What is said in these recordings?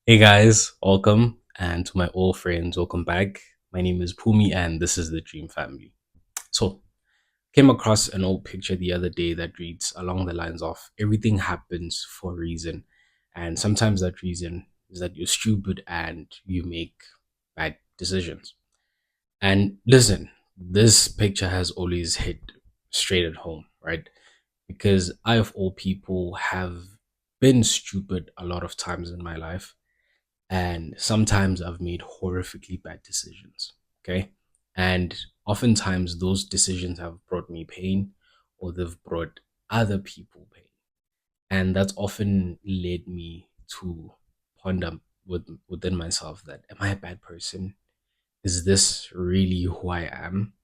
Hey guys, welcome, and to my old friends, welcome back. My name is Pumi, and this is the Dream Family. So, came across an old picture the other day that reads along the lines of everything happens for a reason, and sometimes that reason is that you're stupid and you make bad decisions. And listen, this picture has always hit straight at home, right? Because I, of all people, have been stupid a lot of times in my life, and sometimes I've made horrifically bad decisions. Okay. And oftentimes those decisions have brought me pain, or they've brought other people pain. And that's often led me to ponder within myself that, am I a bad person? Is this really who I am?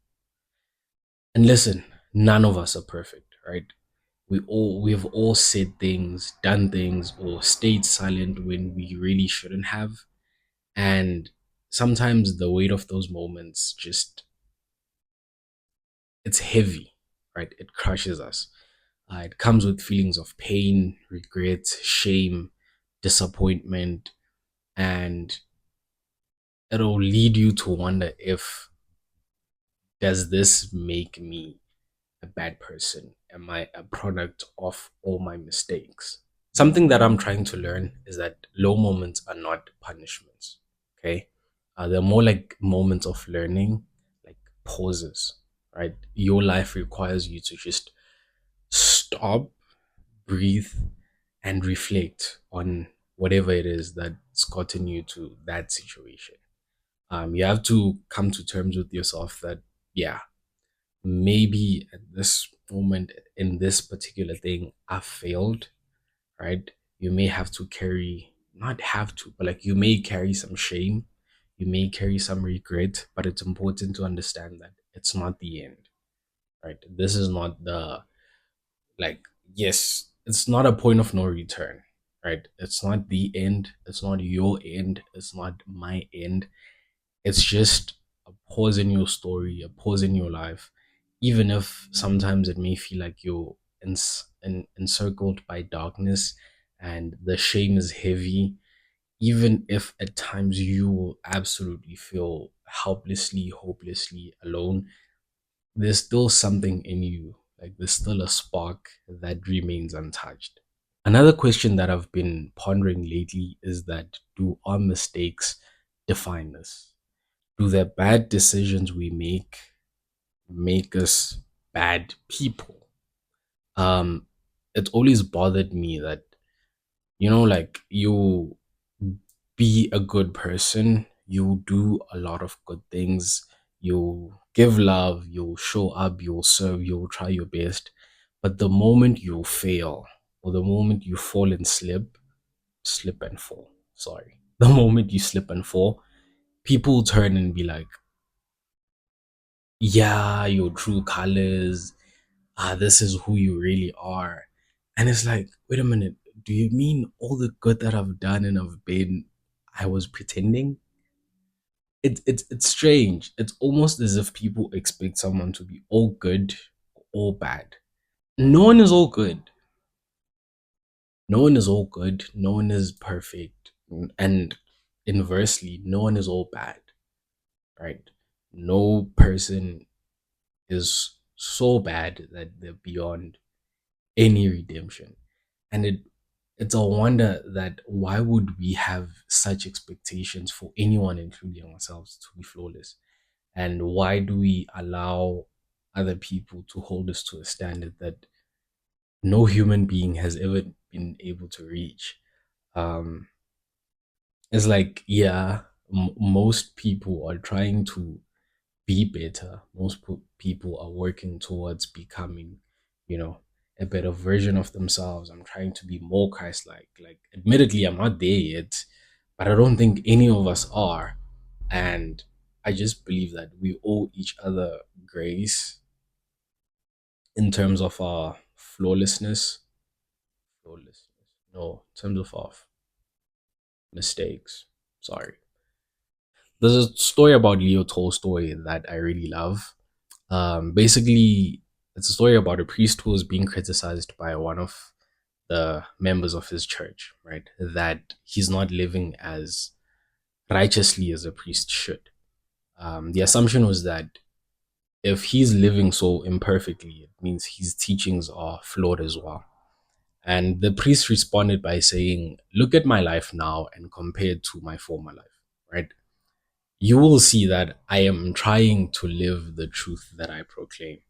And listen, none of us are perfect, right? We've all said things, done things, or stayed silent when we really shouldn't have. And sometimes the weight of those moments just, it's heavy, right? It crushes us. It comes with feelings of pain, regret, shame, disappointment, and it'll lead you to wonder, if does this make me a bad person? Am I a product of all my mistakes? Something that I'm trying to learn is that low moments are not punishments. Okay. They're more like moments of learning, like pauses, right? Your life requires you to just stop, breathe, and reflect on whatever it is that's gotten you to that situation. You have to come to terms with yourself that, yeah, maybe at this moment in this particular thing, I failed, right? You may have to carry, not have to, but like you may carry some shame, you may carry some regret, but it's important to understand that it's not the end, right? This is not the, like, yes, it's not a point of no return, right? It's not the end, it's not your end, it's not my end. It's just a pause in your story, a pause in your life, even if sometimes it may feel like you're encircled by darkness and the shame is heavy. Even if at times you will absolutely feel helplessly, hopelessly alone, there's still something in you. Like there's still a spark that remains untouched. Another question that I've been pondering lately is that, do our mistakes define us? Do the bad decisions we make us bad people? Um, it always bothered me that, like, you be a good person, you do a lot of good things, you give love, you'll show up, you'll serve, you'll try your best, but the moment you fail, or the moment you fall and slip and fall, sorry, the moment you slip and fall, people turn and be like, yeah, your true colors. This is who you really are. And it's like, wait a minute, do you mean all the good that I've done and I've been, I was pretending? It's strange. It's almost as if people expect someone to be all good or all bad. No one is all good. No one is all good. No one is perfect. And inversely, no one is all bad, right? No person is so bad that they're beyond any redemption. And it's a wonder that, why would we have such expectations for anyone, including ourselves, to be flawless? And why do we allow other people to hold us to a standard that no human being has ever been able to reach? Um, it's like, yeah, most people are trying to be better. Most people are working towards becoming, you know, a better version of themselves. I'm trying to be more Christ-like. Like, admittedly, I'm not there yet, but I don't think any of us are. And I just believe that we owe each other grace in terms of our flawlessness. Flawlessness. No, in terms of our mistakes. Sorry. There's a story about Leo Tolstoy that I really love. Basically, it's a story about a priest who was being criticized by one of the members of his church, right? That he's not living as righteously as a priest should. The assumption was that if he's living so imperfectly, it means his teachings are flawed as well. And the priest responded by saying, "Look at my life now and compare it to my former life, right? You will see that I am trying to live the truth that I proclaim."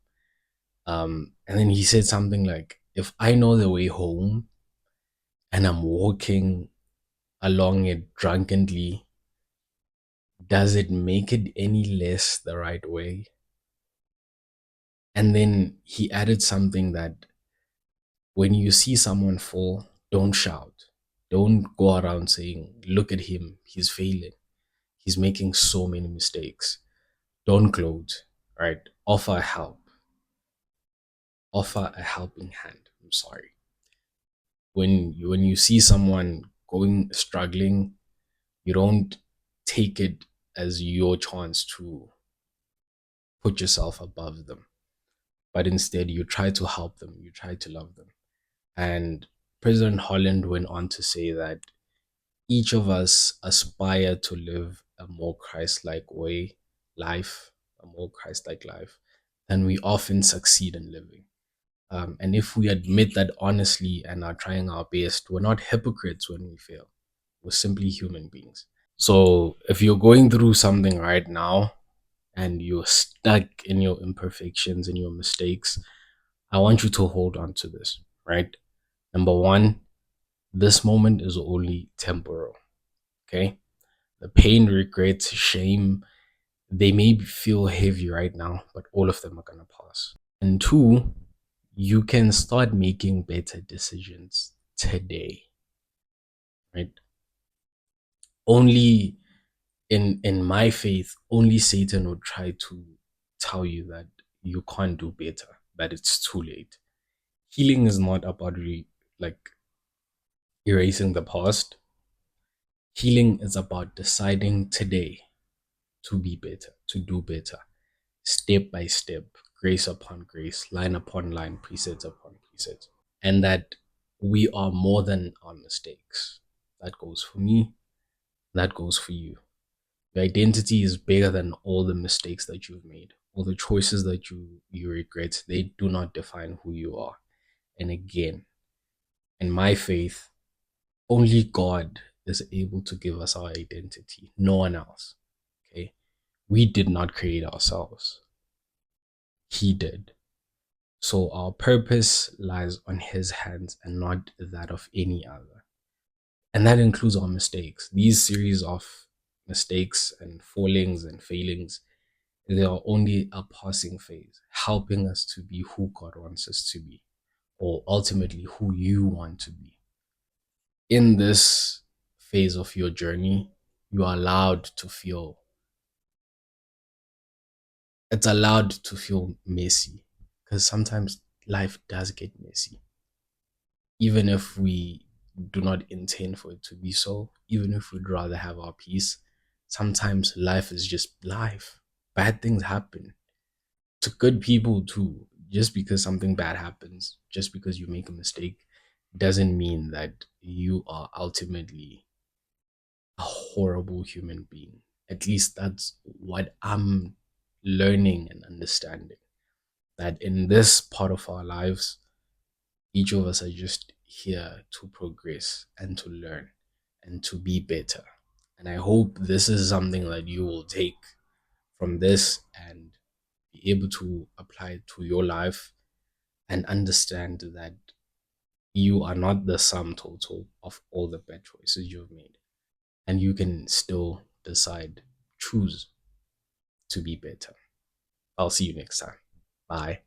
And then he said something like, "If I know the way home and I'm walking along it drunkenly, does it make it any less the right way?" And then he added something that when you see someone fall, don't shout. Don't go around saying, "Look at him, he's failing. He's making so many mistakes." Don't gloat, right? Offer a helping hand. I'm sorry. When you see someone going struggling, you don't take it as your chance to put yourself above them, but instead you try to help them, you try to love them. And President Holland went on to say that each of us aspire to live a more Christ-like life, a more Christ-like life than we often succeed in living. And if we admit that honestly and are trying our best, we're not hypocrites when we fail. We're simply human beings. So if you're going through something right now and you're stuck in your imperfections and your mistakes, I want you to hold on to this, right? Number one, this moment is only temporal, okay? The pain, regrets, shame, they may feel heavy right now, but all of them are going to pass. And two, you can start making better decisions today, right? Only in my faith, only Satan would try to tell you that you can't do better, that it's too late. Healing is not about like erasing the past. Healing is about deciding today to be better, to do better, step by step, grace upon grace, line upon line, precept upon precept. And that we are more than our mistakes. That goes for me, that goes for you. Your identity is bigger than all the mistakes that you've made, all the choices that you regret. They do not define who you are. And again, in my faith, only God is able to give us our identity, no one else. Okay? We did not create ourselves, He did. So our purpose lies on His hands and not that of any other. And that includes our mistakes. These series of mistakes and fallings and failings, they are only a passing phase, helping us to be who God wants us to be, or ultimately who you want to be. In this phase of your journey, you are allowed to feel, it's allowed to feel messy, because sometimes life does get messy. Even if we do not intend for it to be so, even if we'd rather have our peace, sometimes life is just life. Bad things happen to good people too. Just because something bad happens, just because you make a mistake, doesn't mean that you are ultimately a horrible human being. At least that's what I'm learning and understanding. That in this part of our lives, each of us are just here to progress and to learn and to be better. And I hope this is something that you will take from this and be able to apply it to your life and understand that you are not the sum total of all the bad choices you've made. And you can still choose to be better. I'll see you next time. Bye.